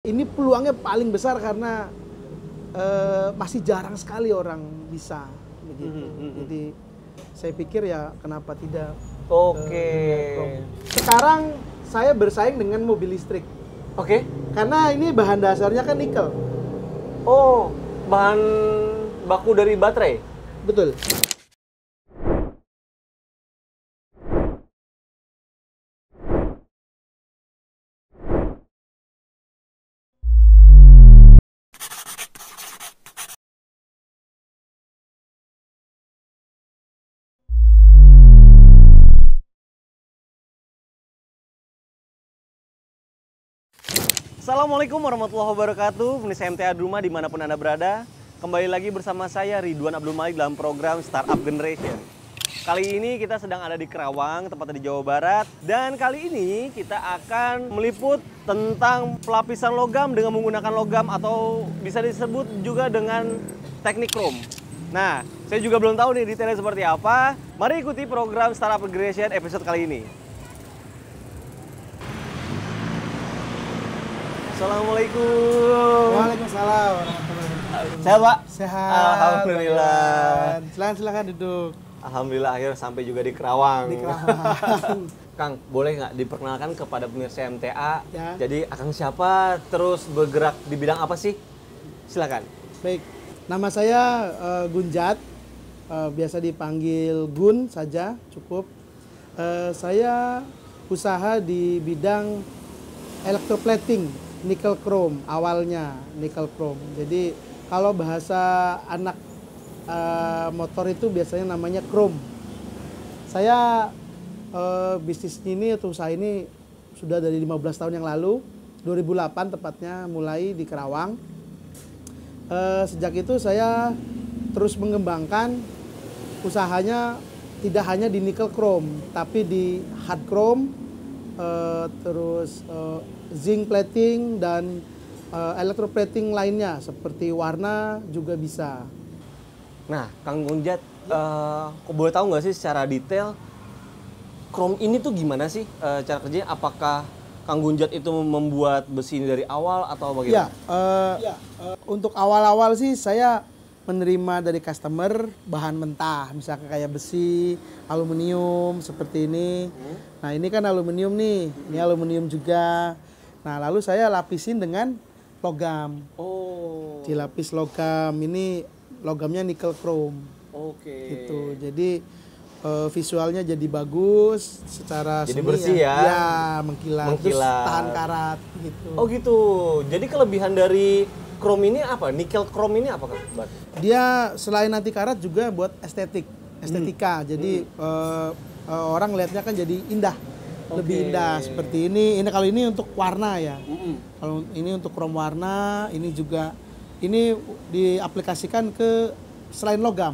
Ini peluangnya paling besar karena masih jarang sekali orang bisa begitu. Jadi saya pikir ya kenapa tidak. Oke. Sekarang saya bersaing dengan mobil listrik. Oke. Karena ini bahan dasarnya kan nikel. Oh, bahan baku dari baterai? Betul. Assalamualaikum warahmatullahi wabarakatuh. Pemirsa MTA di rumah dimanapun Anda berada. Kembali lagi bersama saya Ridwan Abdul Malik dalam program Startup Generation. Kali ini kita sedang ada di Kerawang, tepatnya di Jawa Barat. Dan kali ini kita akan meliput tentang pelapisan logam dengan menggunakan logam atau bisa disebut juga dengan teknik chrome. Nah, saya juga belum tahu nih detailnya seperti apa. Mari ikuti program Startup Generation episode kali ini. Assalamualaikum. Waalaikumsalam. Sehat, Pak? Sehat. Alhamdulillah. Silakan duduk. Alhamdulillah akhirnya sampai juga di Kerawang. Di Kerawang. Kang, boleh nggak diperkenalkan kepada pemirsa MTA? Ya. Jadi Akang siapa? Terus bergerak di bidang apa sih? Silakan. Baik, nama saya Gunjat, biasa dipanggil Gun saja cukup. Saya usaha di bidang electroplating, nickel chrome awalnya, nickel chrome. Jadi kalau bahasa anak motor itu biasanya namanya chrome. Saya bisnis ini atau usaha ini sudah dari 15 tahun yang lalu, 2008 tepatnya mulai di Kerawang. Sejak itu saya terus mengembangkan usahanya tidak hanya di nickel chrome, tapi di hard chrome, terus zinc plating dan electroplating lainnya seperti warna juga bisa. Nah, Kang Gunjat, kok boleh tahu nggak sih secara detail chrome ini tuh gimana sih cara kerjanya? Apakah Kang Gunjat itu membuat besi ini dari awal atau bagaimana? Untuk awal-awal sih saya menerima dari customer bahan mentah, misalkan kayak besi, aluminium seperti ini. Nah ini kan aluminium nih, ini aluminium juga. Nah lalu saya lapisin dengan logam. Oh. Dilapis logam, ini logamnya nickel chrome. Oke. Gitu. Jadi visualnya jadi bagus, secara jadi seni bersih ya? Ya mengkilat. Terus tahan karat gitu. Oh gitu. Jadi kelebihan dari chrome ini apa? Nickel chrome ini apa kan? Dia selain anti karat juga buat estetika. Jadi orang lihatnya kan jadi indah, lebih indah seperti ini. Ini kalau ini untuk warna ya. Kalau ini untuk chrome warna, ini juga ini diaplikasikan ke selain logam.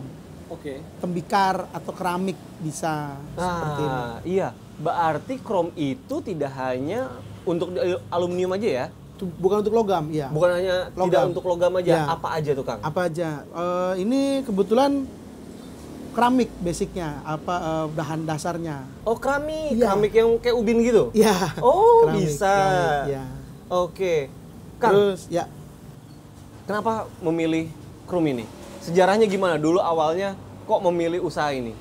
Tembikar atau keramik bisa seperti ini. Iya, berarti chrome itu tidak hanya untuk aluminium aja ya? Bukan untuk logam, ya. Bukan hanya logam. Tidak untuk logam aja, ya. Apa aja tuh Kang? Apa aja? Ini kebetulan keramik basicnya, bahan dasarnya. Oh keramik, ya. Keramik yang kayak ubin gitu? Iya. Oh keramik, bisa. Keramik, ya. Oke, Kang. Terus ya. Kenapa memilih chrome ini? Sejarahnya gimana? Dulu awalnya kok memilih usaha ini?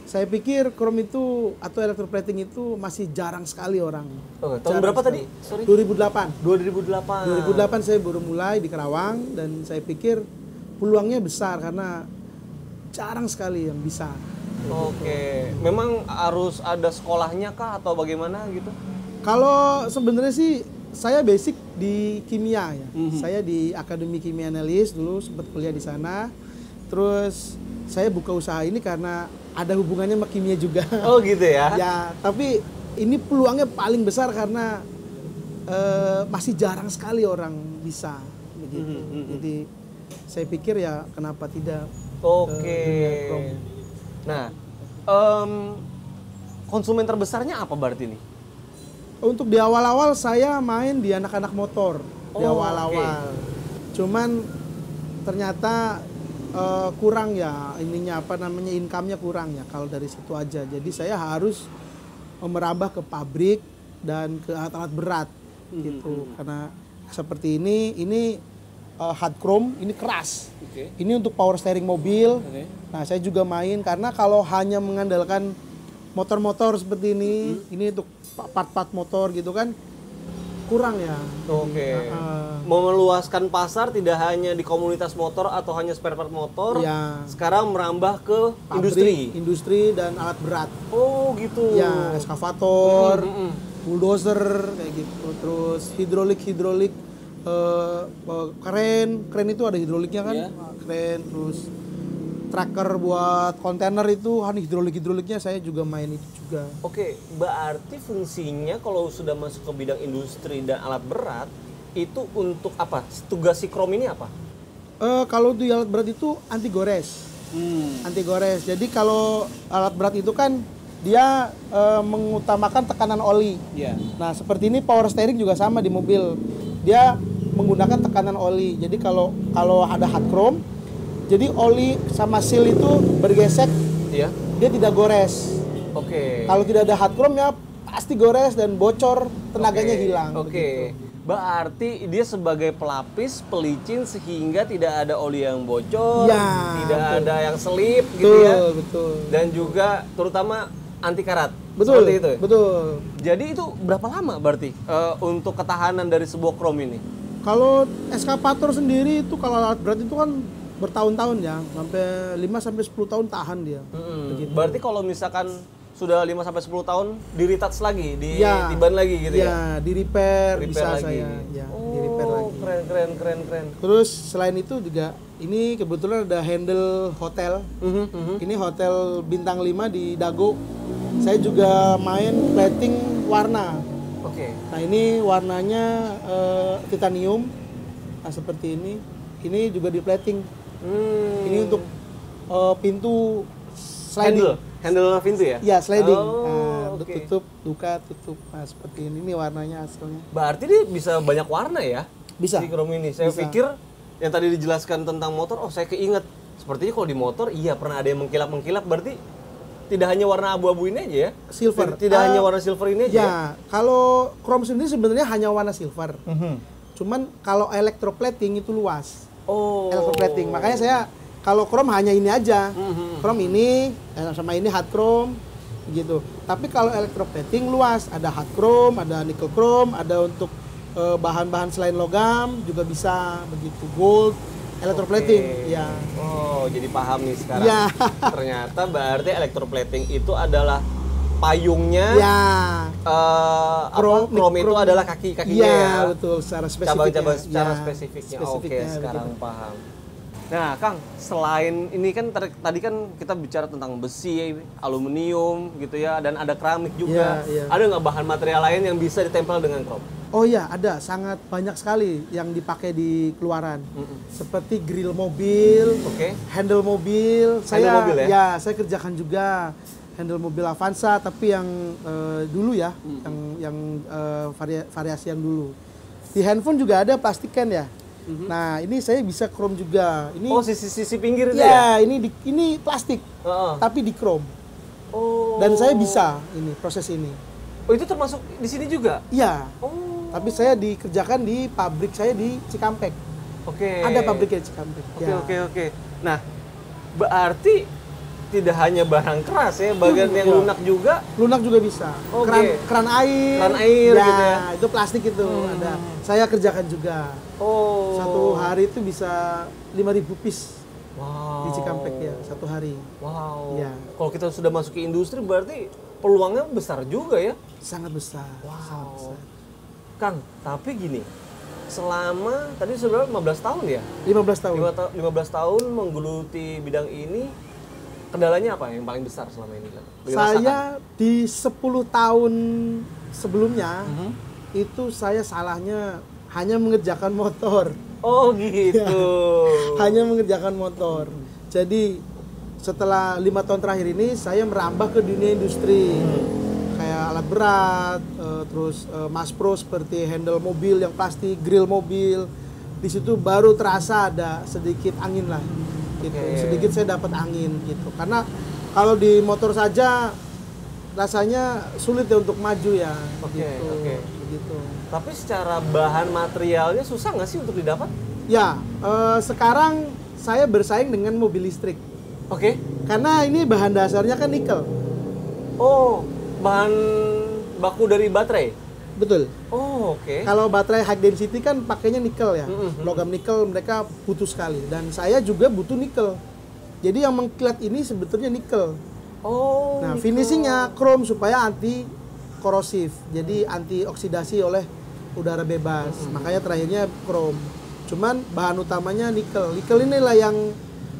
Saya pikir chrome itu atau electroplating itu masih jarang sekali orang. Tahun berapa tadi? Sorry. 2008. 2008. 2008 saya baru mulai di Kerawang dan saya pikir peluangnya besar karena jarang sekali yang bisa. Oke. Memang harus ada sekolahnya kah atau bagaimana gitu? Kalau sebenarnya sih saya basic di kimia ya. Saya di Akademi Kimia Analis dulu sempat kuliah di sana. Terus saya buka usaha ini karena ada hubungannya sama kimia juga. Oh gitu ya? Ya, tapi ini peluangnya paling besar karena masih jarang sekali orang bisa begitu. Jadi saya pikir ya kenapa tidak. Oke. Nah, konsumen terbesarnya apa berarti nih? Untuk di awal-awal saya main di anak-anak motor di awal-awal. Cuman ternyata kurang ya ininya income-nya kurang ya kalau dari situ aja. Jadi saya harus merambah ke pabrik dan ke alat-alat berat gitu. Karena seperti ini hard chrome, ini keras. Oke. Ini untuk power steering mobil. Oke. Nah, saya juga main karena kalau hanya mengandalkan motor-motor seperti ini untuk part-part motor gitu kan kurang ya. Oke. Meluaskan pasar tidak hanya di komunitas motor atau hanya spare part motor. Ya. Sekarang merambah ke Pabrik, industri dan alat berat. Oh, gitu. Ya, eskavator, bulldozer kayak gitu. Terus hidrolik keren itu ada hidroliknya kan. Iya. Keren. Terus tracker buat kontainer itu hidroliknya saya juga main itu juga. Oke, berarti fungsinya kalau sudah masuk ke bidang industri dan alat berat itu untuk apa? Tugas si krom ini apa? Kalau di alat berat itu anti gores. Anti gores. Jadi kalau alat berat itu kan dia mengutamakan tekanan oli. Iya. Nah, seperti ini power steering juga sama di mobil. Dia menggunakan tekanan oli. Jadi kalau ada hard chrome, jadi oli sama seal itu bergesek, Iya. dia tidak gores. Oke. Kalau tidak ada hard chrome ya pasti gores dan bocor, tenaganya hilang. Oke. Berarti dia sebagai pelapis pelicin sehingga tidak ada oli yang bocor, Ya, tidak betul. ada yang selip Betul, gitu ya. betul. Dan juga terutama anti karat. Betul, Seperti itu. betul. Jadi itu berapa lama berarti untuk ketahanan dari sebuah krom ini? Kalau eskavator sendiri itu kalau alat berat itu kan bertahun-tahun ya, sampai 5 sampai 10 tahun tahan dia. Begitu. Berarti kalau misalkan sudah 5 sampai 10 tahun di-retouch lagi, Ya. ditiban lagi gitu ya. Ya, di repair Repair bisa lagi. saya, ya, di repair Oh, lagi. keren. Terus selain itu juga ini kebetulan ada handle hotel. Ini hotel bintang 5 di Dago. Saya juga main plating warna. Oke. Nah, ini warnanya titanium. Nah, seperti ini. Ini juga di plating. Ini untuk pintu sliding. Handle pintu ya? Ya, sliding. Oh, Nah, oke. tutup, buka, tutup. Nah, seperti ini. Ini warnanya hasilnya. Berarti dia bisa banyak warna ya? Bisa. Di krom ini. Saya Bisa. pikir yang tadi dijelaskan tentang motor, saya keinget. Sepertinya kalau di motor, iya pernah ada yang mengkilap-mengkilap. Berarti tidak hanya warna abu-abu ini aja ya? Silver. Tidak hanya warna silver ini aja ya? Ya, kalau chrome sendiri sebenarnya hanya warna silver. Cuman kalau electroplating itu luas. Oh. Electroplating. Makanya saya kalau chrome hanya ini aja. Chrome ini sama ini hard chrome gitu. Tapi kalau electroplating luas, ada hard chrome, ada nickel chrome, ada untuk bahan-bahan selain logam juga bisa begitu. Gold, electroplating. Oke. Ya. Oh, jadi paham nih sekarang. Ya. Ternyata berarti electroplating itu adalah payungnya. Ya. Chrome itu adalah kaki-kakinya Iya, ya. betul, secara spesifiknya. Cabang-cabang secara Ya, spesifiknya. Oke, spesifiknya sekarang begitu. paham. Nah, Kang, selain ini kan tadi kan kita bicara tentang besi, aluminium gitu ya, dan ada keramik juga. Iya, iya. Ada nggak bahan material lain yang bisa ditempel dengan krom? Oh iya, ada sangat banyak sekali yang dipakai di keluaran. Seperti grill mobil, Oke. handle mobil. Handle mobil ya? Saya kerjakan juga handle mobil Avanza, tapi yang dulu ya, yang variasi yang dulu. Di handphone juga ada plastikan ya. Nah, ini saya bisa chrome juga. Ini Oh, sisi pinggir itu ya? ya, ini plastik, Heeh. tapi di chrome. Oh. Dan saya bisa ini proses ini. Oh, itu termasuk di sini juga? Iya. Oh. Tapi saya dikerjakan di pabrik saya di Cikampek. Oke. Ada pabriknya di Cikampek. Oke. Nah, berarti tidak hanya barang keras ya, bagian yang lunak juga. Lunak juga bisa. Oke. Keran air. Keran air ya, gitu ya. itu plastik itu ada. Saya kerjakan juga. Oh. Satu hari itu bisa 5.000 piece Wow. di Cikampek ya, satu hari. Wow. Ya. Kalau kita sudah masuk ke industri berarti peluangnya besar juga ya. Sangat besar. Sangat besar. Kang, tapi gini. Selama tadi sudah 15 tahun ya? 15 tahun. 15 tahun menggeluti bidang ini, kendalanya apa yang paling besar selama ini? Kang? Saya di 10 tahun sebelumnya itu saya salahnya hanya mengerjakan motor. Oh gitu. Hanya mengerjakan motor. Jadi setelah 5 tahun terakhir ini saya merambah ke dunia industri. Kayak alat berat, terus mas pro seperti handle mobil yang plastik, grill mobil. Di situ baru terasa ada sedikit angin lah. Gitu. Oke. Sedikit saya dapat angin gitu. Karena kalau di motor saja rasanya sulit ya untuk maju ya. Oke, Gitu. oke. Begitu. Tapi secara bahan materialnya susah nggak sih untuk didapat? Ya, sekarang saya bersaing dengan mobil listrik. Oke. Karena ini bahan dasarnya kan nikel. Oh, bahan baku dari baterai? Betul. Oh, oke. Kalau baterai high density kan pakainya nikel ya. Logam nikel mereka butuh sekali. Dan saya juga butuh nikel. Jadi yang mengkilat ini sebetulnya nikel. Oh. Nah, nikel. finishingnya chrome supaya anti korosif. Jadi anti oksidasi oleh udara bebas. Makanya terakhirnya chrome. Cuman bahan utamanya nikel. Nikel inilah yang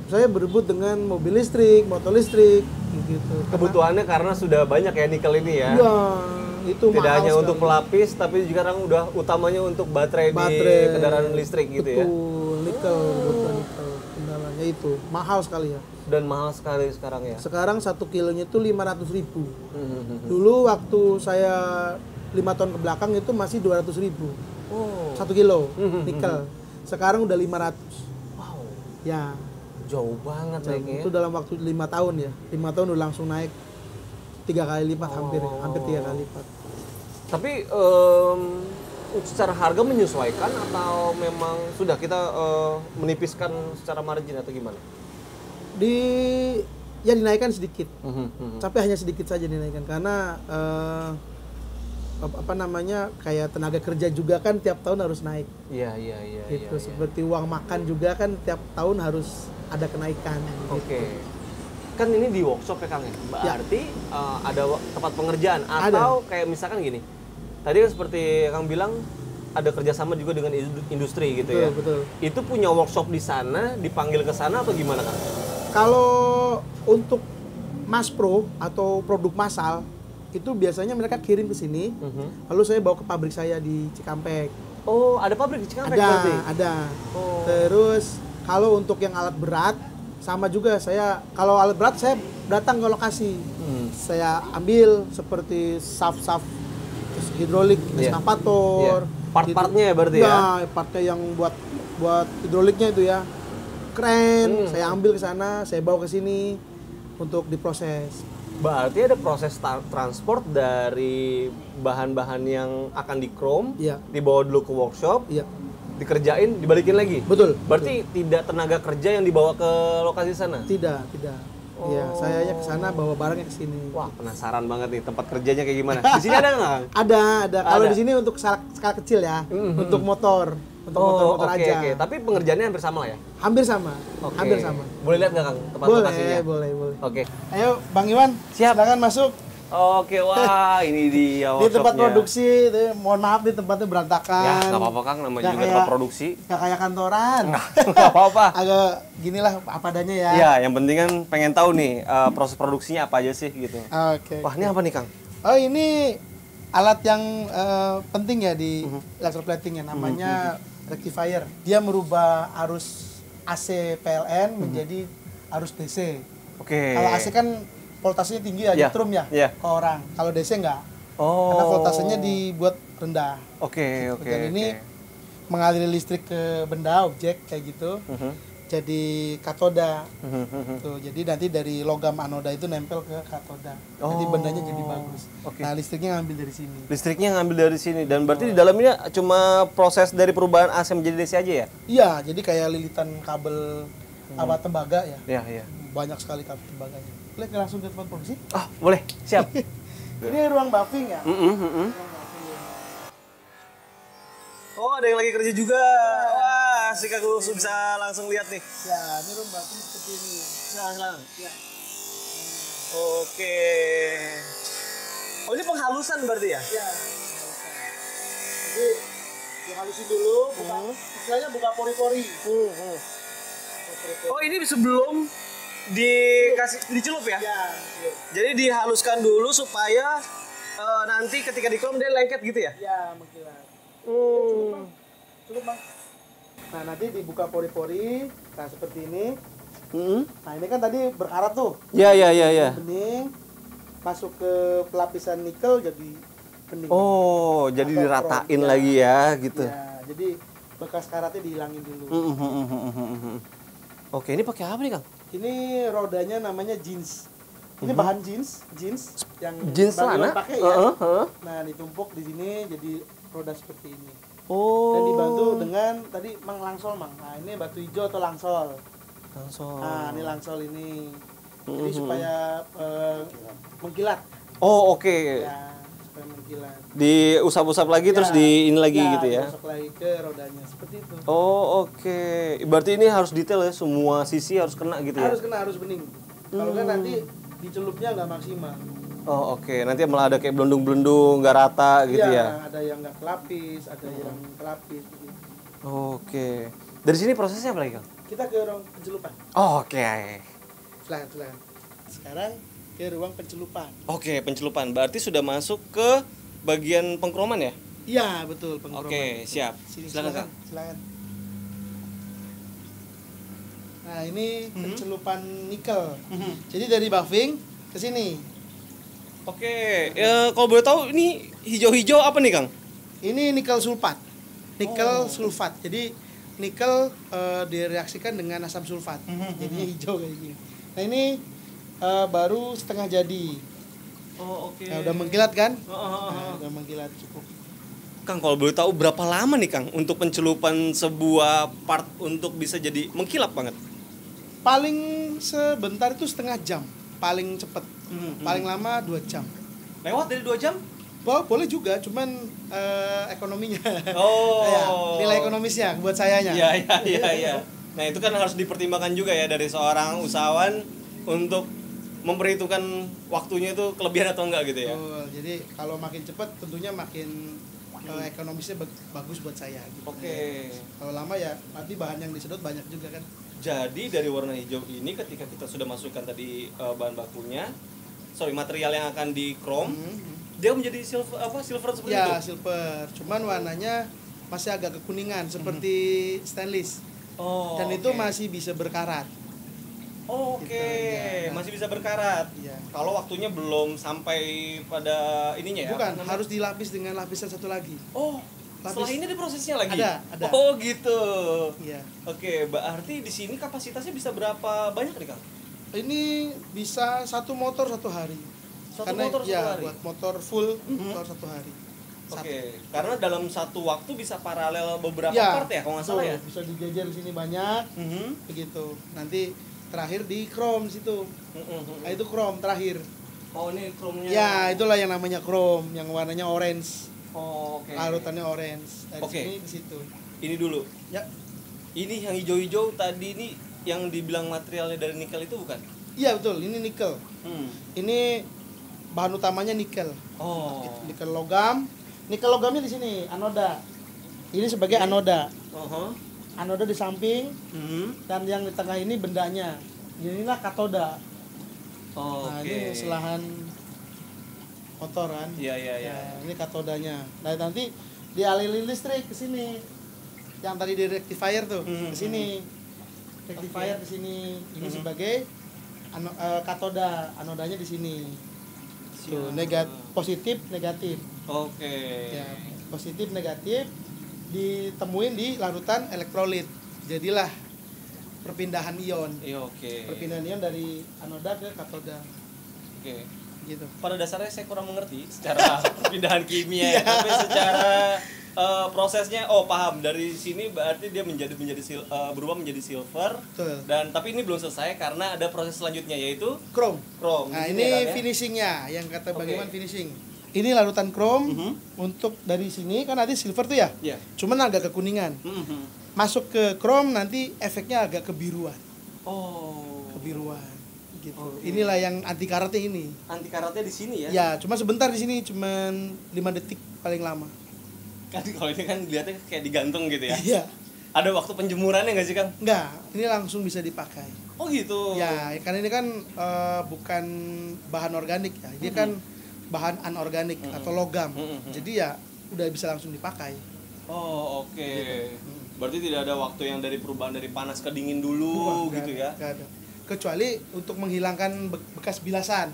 saya berebut dengan mobil listrik, motor listrik gitu. Kebutuhannya karena sudah banyak ya nikel ini ya. Iya, itu Tidak mahal hanya sekali. untuk pelapis, tapi juga sekarang udah utamanya untuk baterai di kendaraan listrik gitu ya. Betul, nikel, betul nikel. Kendalanya itu mahal sekali ya. Dan mahal sekali sekarang ya. Sekarang 1 kilonya itu 500.000. Dulu waktu saya 5 tahun ke belakang itu masih 200.000. Oh. 1 kilo nikel. Sekarang udah 500. Wow. Ya, Jauh banget naiknya. itu dalam waktu 5 tahun ya. 5 tahun udah langsung naik 3 kali lipat hampir 3 kali lipat. Tapi secara harga menyesuaikan atau memang sudah kita menipiskan secara margin atau gimana? Ya dinaikkan sedikit. Tapi hanya sedikit saja dinaikkan karena kayak tenaga kerja juga kan tiap tahun harus naik. Iya. Gitu. Seperti uang makan juga kan tiap tahun harus ada kenaikan. Oke. Kan ini di workshop ya Kang ya? Berarti ada tempat pengerjaan atau kayak misalkan gini. Tadi kan seperti Kang bilang ada kerjasama juga dengan industri gitu ya. Betul. Itu punya workshop di sana, dipanggil ke sana atau gimana Kang? Kalau untuk mass pro atau produk massal itu biasanya mereka kirim ke sini, lalu saya bawa ke pabrik saya di Cikampek. Oh, ada pabrik di Cikampek berarti? Ada. Oh. Terus kalau untuk yang alat berat sama juga kalau alat berat saya datang ke lokasi. Saya ambil seperti saf-saf hidrolik, eskavator. Part-partnya ya berarti ya? Ya, partnya yang buat hidroliknya itu ya. Keren, saya ambil ke sana, saya bawa ke sini untuk diproses. Berarti ada proses transport dari bahan-bahan yang akan di chrome, dibawa dulu ke workshop, dikerjain, dibalikin lagi. Betul. Berarti tidak tenaga kerja yang dibawa ke lokasi sana? Tidak. Iya, sayanya ke sana bawa barangnya ke sini. Wah, penasaran banget nih tempat kerjanya kayak gimana. Di sini ada nggak? Ada. Kalau di sini untuk skala kecil ya, untuk motor, motor aja. Oke. Tapi pengerjaannya hampir sama lah ya? Hampir sama. Oke. Hampir sama. Boleh lihat nggak Kang tempat lokasinya? Boleh. Oke. Ayo, Bang Iwan, silakan masuk. Oke, wah ini dia Di tempat workshopnya. produksi, mohon maaf nih tempatnya berantakan. Ya, nggak apa-apa Kang, namanya juga tempat produksi. Nggak kayak kantoran. Nggak apa-apa. Agak ginilah apa adanya ya. Iya, yang penting kan pengen tahu nih proses produksinya apa aja sih gitu. Oke. Wah, ini apa nih Kang? Oh, ini alat yang penting ya di electroplating ya, namanya rectifier. Dia merubah arus AC PLN menjadi arus DC. Oke. Kalau AC kan voltasenya tinggi ya, nyetrum ya ke orang. Kalau DC enggak. Karena voltasenya dibuat rendah. Oke. Dan ini mengaliri listrik ke benda, objek kayak gitu. Jadi katoda. Tuh, jadi nanti dari logam anoda itu nempel ke katoda. Nanti bendanya jadi bagus. Nah, listriknya ngambil dari sini. Listriknya ngambil dari sini dan berarti di dalamnya cuma proses dari perubahan AC menjadi DC aja ya? Iya, jadi kayak lilitan kabel tembaga ya. Iya. Banyak sekali kabel tembaganya. Boleh langsung ke tempat produksi? Ah, boleh. Siap. Ini ruang buffing ya. Oh, ada yang lagi kerja juga. Wah, asik aku bisa langsung lihat nih. Ya, ini ruang buffing seperti ini. Silakan. Ya. Oke. Oh, ini penghalusan berarti ya? Ya. Jadi dihalusin dulu, istilahnya buka pori-pori. Oh, ini sebelum dicelup ya? Ya. Jadi dihaluskan dulu supaya nanti ketika di chrome dia lengket gitu ya? Ya, mengkilat. Cukup bang. Nah, nanti dibuka pori-pori, nah seperti ini. Nah, ini kan tadi berkarat tuh. Iya. Bening, masuk ke pelapisan nikel jadi bening. Oh, jadi atau diratain chrome, lagi ya, gitu. Ya, jadi bekas karatnya dihilangin dulu. Oke, ini pakai apa nih Kang? Ini rodanya namanya jeans. Ini bahan jeans yang Jeans Bang Iwan celana? pakai ya. Heeh. Nah, ditumpuk di sini jadi roda seperti ini. Oh. Dan dibantu dengan tadi Mang langsol, Mang. Nah, ini batu hijau atau langsol. Langsung. Nah, ini langsol ini. Jadi supaya mengkilat. Oh, oke. Ya, supaya mengkilat. Diusap-usap lagi terus di ini lagi gitu ya. Masuk lagi ke rodanya seperti itu. Oh, oke. Berarti ini harus detail ya, semua sisi harus kena gitu ya. Harus kena, harus bening. Kalau kan nanti dicelupnya nggak maksimal. Oh, oke. Nanti malah ada kayak belendung-belendung, nggak rata gitu ya. Ada yang nggak kelapis, ada yang kelapis gitu. Oke. Dari sini prosesnya apa lagi, Kang? Kita ke ruang pencelupan. Oh, oke. Silakan. Sekarang ke ruang pencelupan. Oke, pencelupan. Berarti sudah masuk ke bagian pengkroman ya? Iya, betul, pengkroman. Oke, siap. Sini, Silakan, Kang. silakan. Nah, ini pencelupan nikel. Jadi dari buffing ke sini. Oke, kalau boleh tahu ini hijau-hijau apa nih, Kang? Ini nikel sulfat. Nikel sulfat. Jadi nikel direaksikan dengan asam sulfat. Jadinya hijau kayak gini. Nah, ini baru setengah jadi. Oh, oke. Nah, udah mengkilat kan? Nah, udah mengkilat cukup. Kang, kalau boleh tahu berapa lama nih, Kang, untuk pencelupan sebuah part untuk bisa jadi mengkilap banget? Paling sebentar itu setengah jam. Paling cepet. Paling lama 2 jam. Lewat dari 2 jam? Boleh juga, cuman ekonominya. Oh. Ya, nilai ekonomisnya buat sayanya. Iya. Nah, itu kan harus dipertimbangkan juga ya dari seorang usahawan untuk memperhitungkan waktunya itu kelebihan atau enggak gitu ya. Jadi kalau makin cepat tentunya makin ekonomisnya bagus buat saya gitu. Oke. Kalau lama ya nanti bahan yang disedot banyak juga kan. Jadi dari warna hijau ini ketika kita sudah masukkan tadi bahan bakunya, material yang akan di chrome, dia menjadi silver seperti itu. Ya, silver. Cuman warnanya masih agak kekuningan seperti stainless. Oh. Dan itu masih bisa berkarat. Oke, Gitu, ya. masih bisa berkarat. Iya. Kalau waktunya belum sampai pada ininya ya. Bukan, harus dilapis dengan lapisan satu lagi. Oh, setelah ini ada prosesnya lagi? Ada. Oh gitu. Iya. Oke, berarti di sini kapasitasnya bisa berapa banyak nih, Kang? Ini bisa satu motor satu hari. Satu motor satu hari? Buat motor full motor satu hari. Oke, karena dalam satu waktu bisa paralel beberapa Ya, part ya, kalau nggak salah ya? bisa dijajar di sini banyak, begitu. Nanti terakhir di chrome situ. Nah, itu chrome terakhir. Oh, ini chrome-nya. Ya, itulah yang namanya chrome, yang warnanya orange. Oh, oke. Larutannya orange. Dari Oke. sini ke situ. Ini dulu. Ya. Ini yang hijau-hijau tadi ini yang dibilang materialnya dari nikel itu bukan? Iya, betul. Ini nikel. Ini bahan utamanya nikel. Oh. Nikel logam. Nikel logamnya di sini, anoda. Ini sebagai anoda. Anoda di samping, dan yang di tengah ini bendanya. Inilah katoda. Oh, Nah, oke. ini selahan motor kan. Iya. Nah, ini katodanya. Nah, nanti dialiri listrik ke sini. Yang tadi di rectifier tuh, ke sini. Rectifier ke sini. Ini sebagai katoda, anodanya di sini. Tuh, positif, negatif. Oke. Ya, positif, negatif ditemuin di larutan elektrolit. Jadilah perpindahan ion. Iya, oke. Perpindahan ion dari anoda ke katoda. Oke. Gitu. Pada dasarnya saya kurang mengerti secara perpindahan kimia, tapi secara prosesnya paham. Dari sini berarti dia berubah menjadi silver. Betul. Dan tapi ini belum selesai karena ada proses selanjutnya yaitu Chrome. Di Nah, sini ini ya, Kang, ya? finishingnya yang kata Oke. bagaimana finishing. Ini larutan chrome untuk dari sini kan nanti silver tuh ya. Iya. Cuman agak kekuningan. Masuk ke chrome nanti efeknya agak kebiruan. Oh. Kebiruan gitu. Oke. Inilah yang anti karatnya ini. Anti karatnya di sini ya? Ya, cuma sebentar di sini, cuman 5 detik paling lama. Kan kalau ini kan dilihatnya kayak digantung gitu ya. Iya. Ada waktu penjemurannya nggak sih, Kang? Enggak, ini langsung bisa dipakai. Oh gitu. Ya, karena ini kan bukan bahan organik ya. Dia kan bahan anorganik atau logam. Jadi ya udah bisa langsung dipakai. Oh, oke. Gitu. Berarti tidak ada waktu yang dari perubahan dari panas ke dingin dulu Nggak gitu ada, ya. nggak ada. Kecuali untuk menghilangkan bekas bilasan.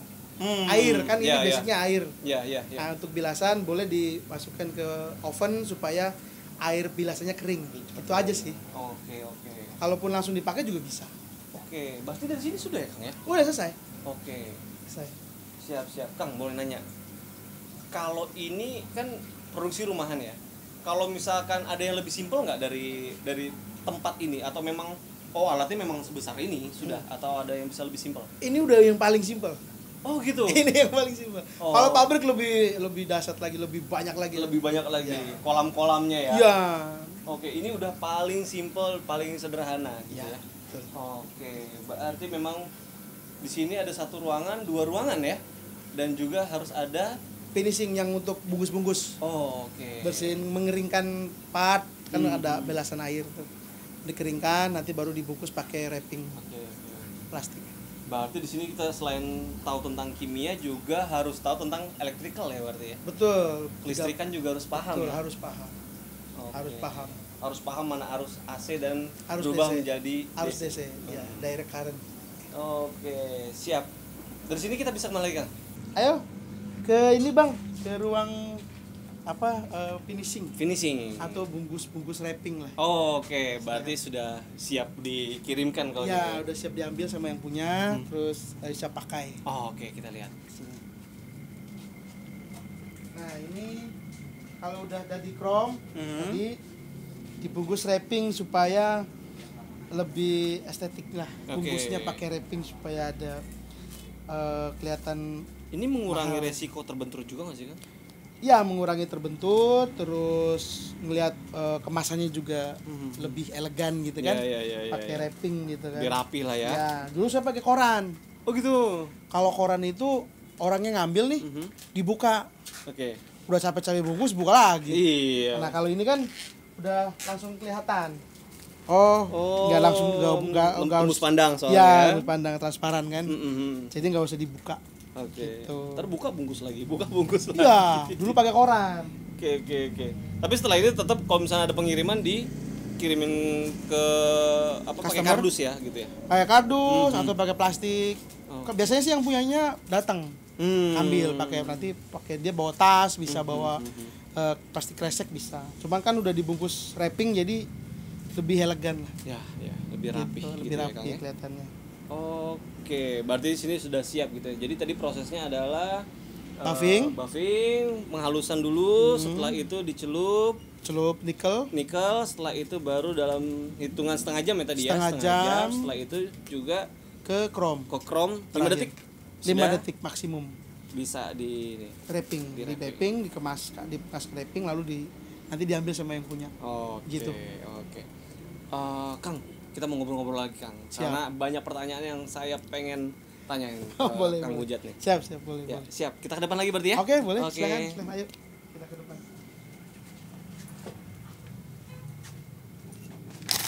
Air kan ini basicnya air. Iya. Nah, untuk bilasan boleh dimasukkan ke oven supaya air bilasannya kering. Itu aja sih. Oke. Kalaupun langsung dipakai juga bisa. Oke, berarti dari sini sudah ya, Kang ya? Udah selesai. Oke. selesai. Siap. Kang, boleh nanya. Kalau ini kan produksi rumahan ya. Kalau misalkan ada yang lebih simpel nggak dari tempat ini, atau memang alatnya memang sebesar ini sudah, atau ada yang bisa lebih simpel? Ini udah yang paling simpel. Oh gitu. Ini yang paling simpel. Oh. Kalau pabrik lebih dahsyat lagi, lebih banyak lagi. Lebih banyak lagi Ya. kolam-kolamnya ya. Iya. Oke, ini udah paling simpel, paling sederhana gitu Ya, ya. betul. Oke, berarti memang di sini ada 1 ruangan, 2 ruangan ya. Dan juga harus ada Finishing yang untuk bungkus-bungkus. oke. Bersihin, mengeringkan part, kan ada belasan air tuh. Dikeringkan, nanti baru dibungkus pakai wrapping Oke. plastik. Berarti di sini kita selain tahu tentang kimia juga harus tahu tentang electrical ya berarti ya. Betul. Listrikan juga harus paham. Betul, Ya? harus paham. Oke. Harus paham. Harus paham mana arus AC dan Arus berubah DC. menjadi Arus DC, ya, direct current. Oke, siap. Dari sini kita bisa kemana lagi, Kang? Ayo ke ini Bang, ke ruang finishing Finishing. atau bungkus wrapping lah. Oke, berarti sudah siap dikirimkan kalau Ya, gitu. udah siap diambil sama yang punya, terus siap pakai. Oke, kita lihat. Nah, ini kalau udah jadi chrome, tadi dibungkus wrapping supaya lebih estetik lah. Oke. Bungkusnya pakai wrapping supaya ada kelihatan. Ini mengurangi Mahal. resiko terbentur juga nggak sih, Kang? Ya, mengurangi terbentur, terus ngelihat kemasannya juga lebih elegan gitu kan. Ya, Pakai wrapping gitu kan. Biar rapi lah ya. Ya, dulu saya pakai koran. Oh gitu. Kalau koran itu orangnya ngambil nih, dibuka. Oke. Udah capek-capek bungkus, buka lagi. Iya. Nah, kalau ini kan udah langsung kelihatan. Oh, nggak langsung nggak tembus harus pandang soalnya. Ya, tembus pandang transparan kan. Mhm. Jadi nggak usah dibuka. Oke. Gitu. Ntar buka bungkus lagi, buka bungkus lagi. Iya, dulu pakai koran. Oke. Tapi setelah ini tetap kalau misalnya ada pengiriman dikirimin ke pakai Customer? kardus ya gitu ya. Pakai kardus atau pakai plastik. Oh. Biasanya sih yang punyanya datang ambil pakai dia bawa tas, bisa bawa plastik kresek bisa. Cuman kan udah dibungkus wrapping jadi lebih elegan lah. Ya, lebih rapi Gitu, gitu, lebih ya, rapi Kang ya. kelihatannya. Oke, berarti di sini sudah siap gitu ya. Jadi tadi prosesnya adalah Buffing. penghalusan dulu, setelah itu dicelup Celup nikel, setelah itu baru dalam hitungan setengah jam ya tadi Setengah ya. jam. Setelah itu juga ke chrome. ke chrome 5 Terakhir. detik. 5 Sudah detik maksimum. bisa di ini. Wrapping, Di di wrapping, dikemas wrapping lalu nanti diambil sama yang punya. Oke, Gitu. oke. Kang, kita mau ngobrol-ngobrol lagi, Kang. Siap. Karena banyak pertanyaan yang saya pengen tanyain ke Boleh, Kang boleh. Hujat nih. Siap, boleh, Ya, boleh. siap. Kita ke depan lagi berarti ya? Oke, boleh. Oke. Silakan, ayo. Kita ke depan.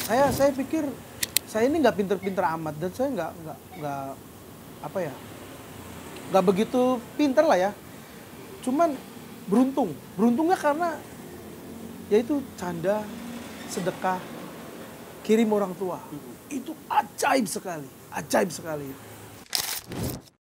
Saya pikir saya ini nggak pinter-pinter amat dan saya nggak begitu pinter lah ya. Cuman beruntungnya karena yaitu canda, sedekah, kirim orang tua. Itu ajaib sekali.